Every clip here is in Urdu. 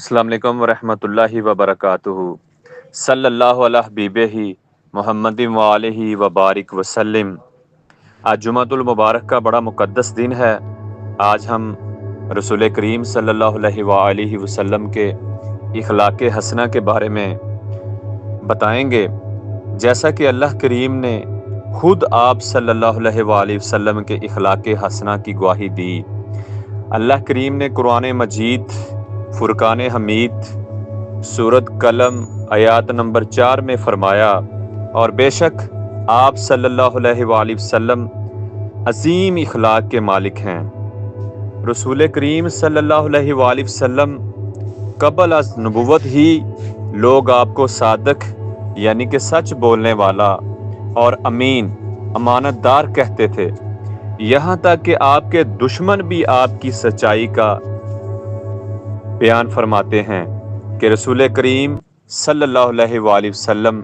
السلام علیکم ورحمۃ اللہ وبرکاتہ۔ صلی اللہ علیہ حبیبہ محمد وآلہ وبارک وسلم۔ آج جمعۃ المبارک کا بڑا مقدس دن ہے۔ آج ہم رسول کریم صلی اللہ علیہ وآلہ وسلم کے اخلاق حسنہ کے بارے میں بتائیں گے، جیسا کہ اللہ کریم نے خود آپ صلی اللہ علیہ وآلہ وسلم کے اخلاق حسنہ کی گواہی دی۔ اللہ کریم نے قرآن مجید فرقان حمید سورۃ قلم آیات نمبر 4 میں فرمایا، اور بے شک آپ صلی اللہ علیہ وآلہ وسلم عظیم اخلاق کے مالک ہیں۔ رسول کریم صلی اللہ علیہ وآلہ وسلم قبل از نبوت ہی لوگ آپ کو صادق یعنی کہ سچ بولنے والا اور امین امانت دار کہتے تھے، یہاں تک کہ آپ کے دشمن بھی آپ کی سچائی کا بیان فرماتے ہیں کہ رسول کریم صلی اللہ علیہ وآلہ وسلم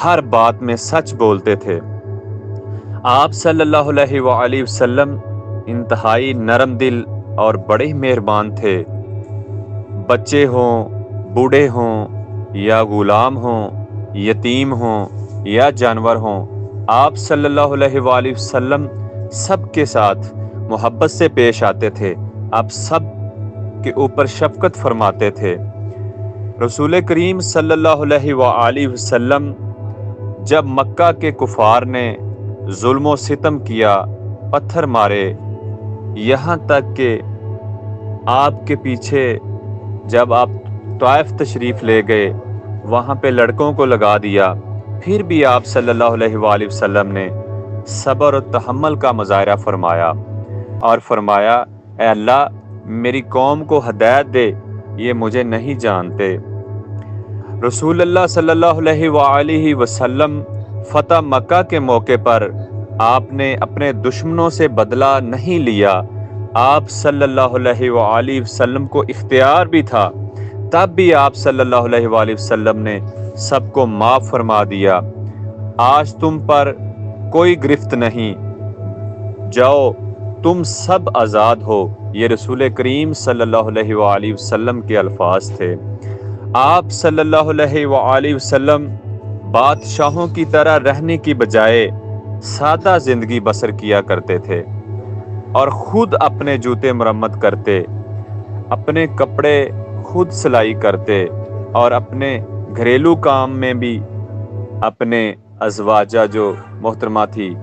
ہر بات میں سچ بولتے تھے۔ آپ صلی اللہ علیہ وآلہ وسلم انتہائی نرم دل اور بڑے مہربان تھے۔ بچے ہوں، بوڑھے ہوں یا غلام ہوں، یتیم ہوں یا جانور ہوں، آپ صلی اللہ علیہ وآلہ وسلم سب کے ساتھ محبت سے پیش آتے تھے۔ آپ سب کے اوپر شفقت فرماتے تھے۔ رسول کریم صلی اللہ علیہ وآلہ وسلم جب مکہ کے کفار نے ظلم و ستم کیا، پتھر مارے، یہاں تک کہ آپ کے پیچھے جب آپ طائف تشریف لے گئے وہاں پہ لڑکوں کو لگا دیا، پھر بھی آپ صلی اللہ علیہ وآلہ وسلم نے صبر و تحمل کا مظاہرہ فرمایا اور فرمایا، اے اللہ میری قوم کو ہدایت دے، یہ مجھے نہیں جانتے۔ رسول اللہ صلی اللہ علیہ وآلہ وسلم فتح مکہ کے موقع پر آپ نے اپنے دشمنوں سے بدلہ نہیں لیا۔ آپ صلی اللہ علیہ وآلہ وسلم کو اختیار بھی تھا، تب بھی آپ صلی اللہ علیہ وآلہ وسلم نے سب کو معاف فرما دیا۔ آج تم پر کوئی گرفت نہیں، جاؤ تم سب آزاد ہو، یہ رسول کریم صلی اللہ علیہ وآلہ وسلم کے الفاظ تھے۔ آپ صلی اللہ علیہ وآلہ وسلم بادشاہوں کی طرح رہنے کی بجائے سادہ زندگی بسر کیا کرتے تھے اور خود اپنے جوتے مرمت کرتے، اپنے کپڑے خود سلائی کرتے اور اپنے گھریلو کام میں بھی اپنے ازواجہ جو محترمہ تھی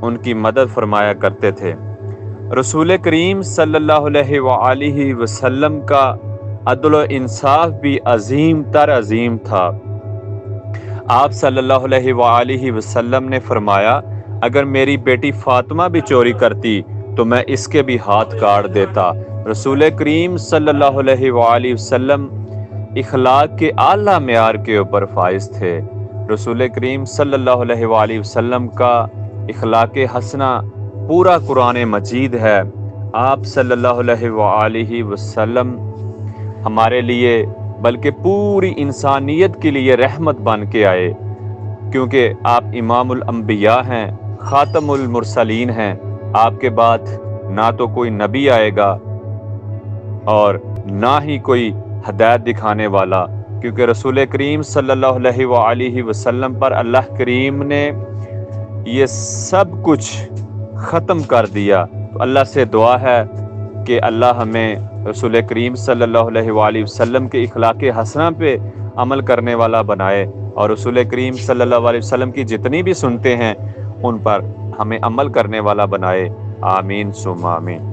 ان کی مدد فرمایا کرتے تھے۔ رسول کریم صلی اللہ علیہ وآلہ وسلم کا عدل و انصاف بھی عظیم تر عظیم تھا۔ آپ صلی اللہ علیہ وآلہ وسلم نے فرمایا، اگر میری بیٹی فاطمہ بھی چوری کرتی تو میں اس کے بھی ہاتھ کاٹ دیتا۔ رسول کریم صلی اللہ علیہ وآلہ وسلم اخلاق کے اعلیٰ معیار کے اوپر فائز تھے۔ رسول کریم صلی اللہ علیہ وآلہ وسلم کا اخلاق حسنہ پورا قرآن مجید ہے۔ آپ صلی اللہ علیہ وآلہ وسلم ہمارے لیے بلکہ پوری انسانیت کے لیے رحمت بن کے آئے، کیونکہ آپ امام الانبیاء ہیں، خاتم المرسلین ہیں۔ آپ کے بعد نہ تو کوئی نبی آئے گا اور نہ ہی کوئی ہدایت دکھانے والا، کیونکہ رسول کریم صلی اللہ علیہ وآلہ وسلم پر اللہ کریم نے یہ سب کچھ ختم کر دیا۔ تو اللہ سے دعا ہے کہ اللہ ہمیں رسول کریم صلی اللہ علیہ وآلہ وسلم کے اخلاق حسنہ پہ عمل کرنے والا بنائے، اور رسول کریم صلی اللہ علیہ وسلم کی جتنی بھی سنتے ہیں ان پر ہمیں عمل کرنے والا بنائے۔ آمین ثم آمین۔